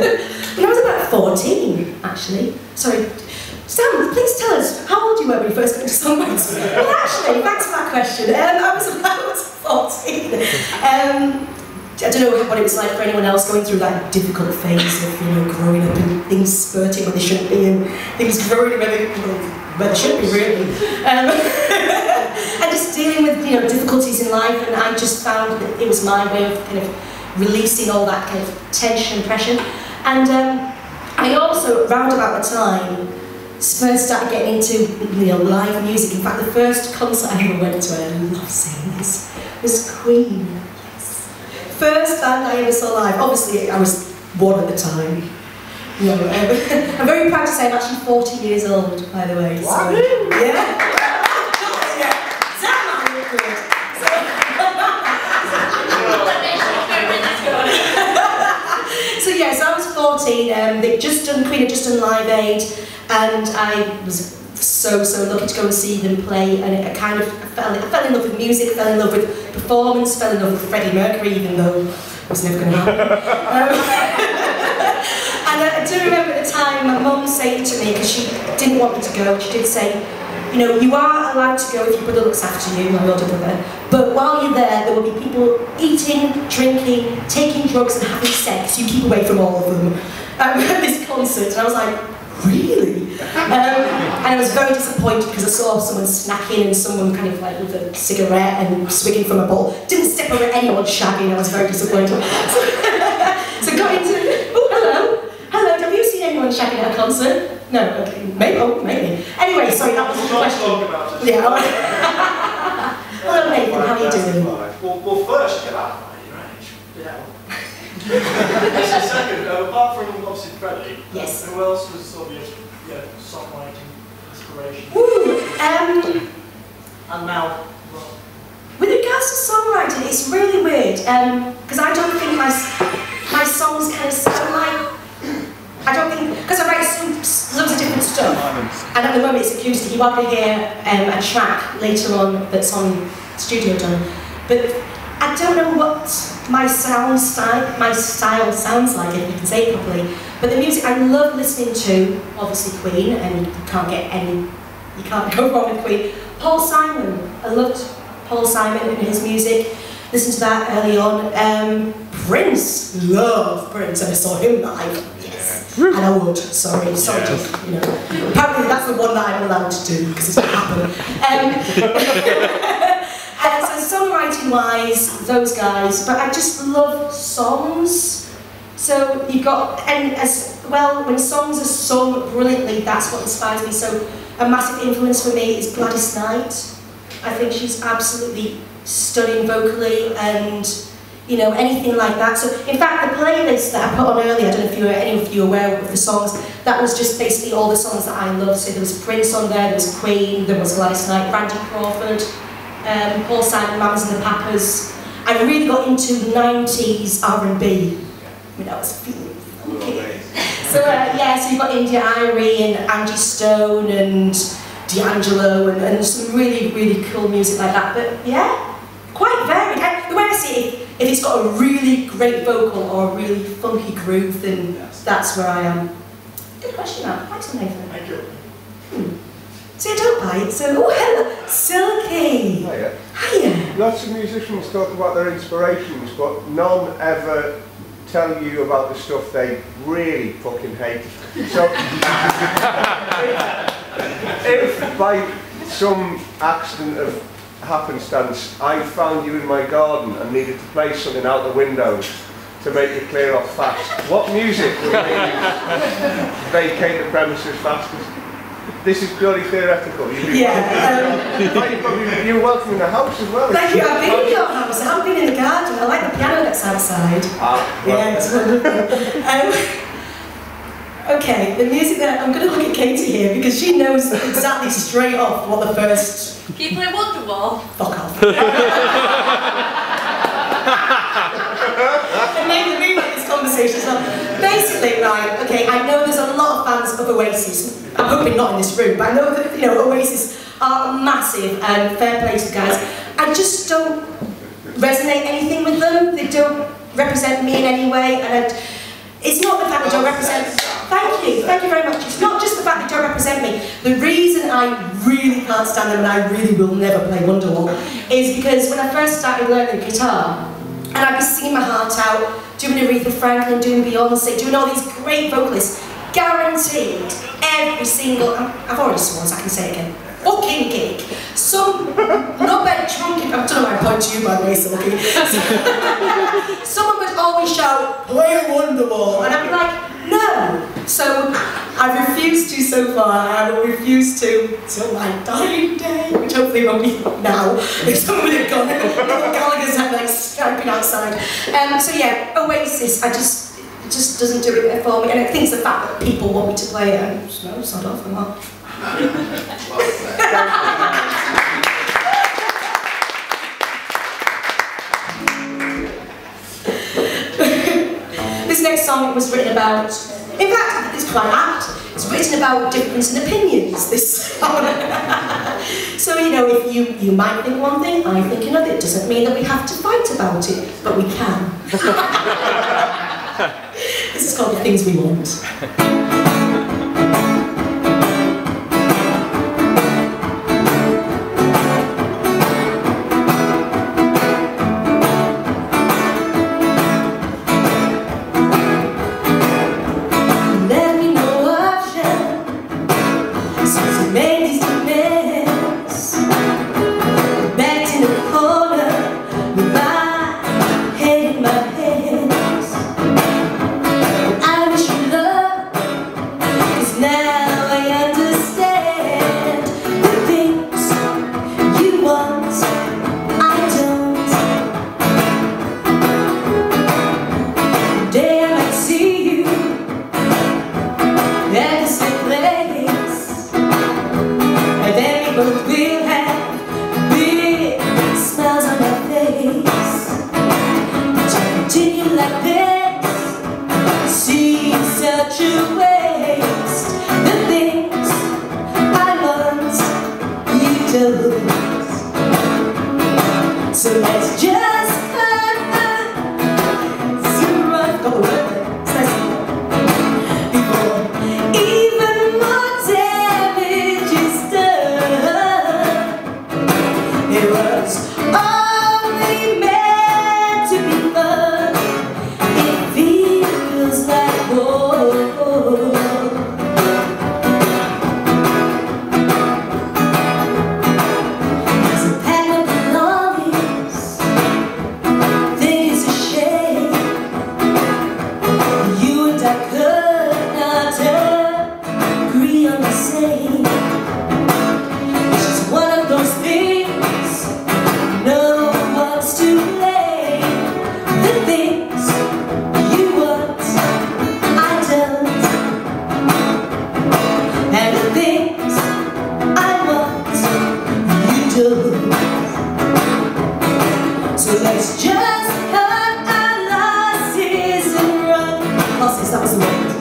When I was about 14, actually. Sorry. Sam, please tell us, how old you were when you first got into songwriting? Well, actually, thanks for that question. I was about 14. I don't know what it was like for anyone else going through that difficult phase of, growing up and things spurting where they shouldn't be and things growing where they shouldn't be, really. And just dealing with, difficulties in life, and I just found that it was my way of kind of releasing all that kind of tension and pressure. And I also, round about the time, first started getting into live music. In fact, the first concert I ever went to, and I love saying this, was Queen. Yes. First band I ever saw live. Obviously, I was one at the time. I'm very proud to say I'm actually 40 years old, by the way. So, yeah. So yeah, so I was 14, they'd just done, Queen had just done Live Aid, and I was so lucky to go and see them play, and I fell in love with music, fell in love with performance, fell in love with Freddie Mercury, even though it was never going to happen. And I do remember at the time my mum saying to me, because she didn't want me to go, she did say, you are allowed to go if your brother looks after you, my older brother, but while you're there will be people eating, drinking, taking drugs and having sex. You keep away from all of them at this concert. And I was like, really? And I was very disappointed because I saw someone snacking and someone kind of like with a cigarette and swigging from a bowl. Didn't step over anyone shagging, I was very disappointed. So got into, hello, have you seen anyone shagging at a concert? No, okay, maybe. Anyway, sorry, that was the question. Talk about it. Yeah. Hello, Nathan, how are you doing? Well, first, get out of your age. Yeah. Second, apart from obviously Freddie, yes. Who else was sort of your songwriting inspiration? And now, well. With regards to songwriting, it's really weird, because I don't think my songs kind of sound like. I don't think, because I write loads of different stuff, and at the moment it's acoustic. You are going to hear a track later on that's on Studio Done, but I don't know what my style sounds like, if you can say it properly. But the music I love listening to, obviously Queen, and you can't go wrong with Queen. Paul Simon, I loved Paul Simon and his music. Listened to that early on. Prince, love Prince, and I saw him live. And I would, sorry, apparently that's the one that I'm allowed to do, because it's going to happen. So songwriting wise, those guys, but I just love songs. So you've got, and as well, when songs are sung brilliantly, that's what inspires me. So a massive influence for me is Gladys Knight. I think she's absolutely stunning vocally, and anything like that. So, in fact, the playlist that I put on earlier, I don't know if any of you are aware of the songs, that was just basically all the songs that I love. So there was Prince on there was Queen, there was Gladys Knight, Randy Crawford, Paul Simon, Mamas and the Papas. I really got into 90s R&B. I was feeling funky. So, so you've got India Irie and Angie Stone and D'Angelo and some really cool music like that. But yeah, quite varied. The way I see it, if it's got a really great vocal or a really funky groove, then that's where I am. Good question, Matt. Thanks, Nathan. Thank you. See, I don't bite, so, hello, Silky. Hiya. Hiya. Lots of musicians talk about their inspirations, but none ever tell you about the stuff they really fucking hate. So, if by some accident of happenstance I found you in my garden and needed to play something out the window to make you clear off fast, what music would make you vacate the premises fastest? This is purely theoretical. You're welcome in the house as well. Thank you. I've been in your house. I haven't been in the garden. I like the piano that's outside. Yeah, it's wonderful. Okay, the music that I'm going to look at Katie here because she knows exactly straight off what the first. Can you play Wonderwall? Fuck off. And maybe rewrite this conversation. So basically, right? Okay, I know there's a lot of fans of Oasis. I'm hoping not in this room, but I know that Oasis are massive and fair play to the guys. I just don't resonate anything with them. They don't represent me in any way, and It's not the fact that don't represent. Thank you very much. It's not just the fact that don't represent me. The reason I really can't stand them and I really will never play Wonderwall is because when I first started learning guitar, and I'd be singing my heart out, doing Aretha Franklin, doing Beyonce, doing all these great vocalists, guaranteed every single, I've already sworn so I can say it again, fucking gig. Some, not better chunky, I'm talking about point to you by the way, so okay. Someone would always shout, play Wonderwall, and I'd be like, no. So I refuse to so far, I will refuse to till my dying day, which hopefully won't be now, if someone had gone, Gallagher's had like Skyping outside. So yeah, Oasis, it just doesn't do it for me, and I think it's the fact that people want me to play it, and no, sod off, I'm not. This next song was written about, in fact, it's quite apt, it's written about difference in opinions, this song. So, you know, if you might think one thing, I think another, it doesn't mean that we have to fight about it, but we can. This is called The Things We Want. We'll have big smiles on our face. To continue like this seems such a waste. The things I want, you don't. So let's just cut some rough before even more damage is done. It was only meant to be fun. It feels like war. There's a pack of belongings. Think it's a shame you and I could not agree on the same. It's just one of those things. No one's to blame. The things you want, I don't. And the things I want, you don't. So let's just cut our losses and run. Losses, that was the word.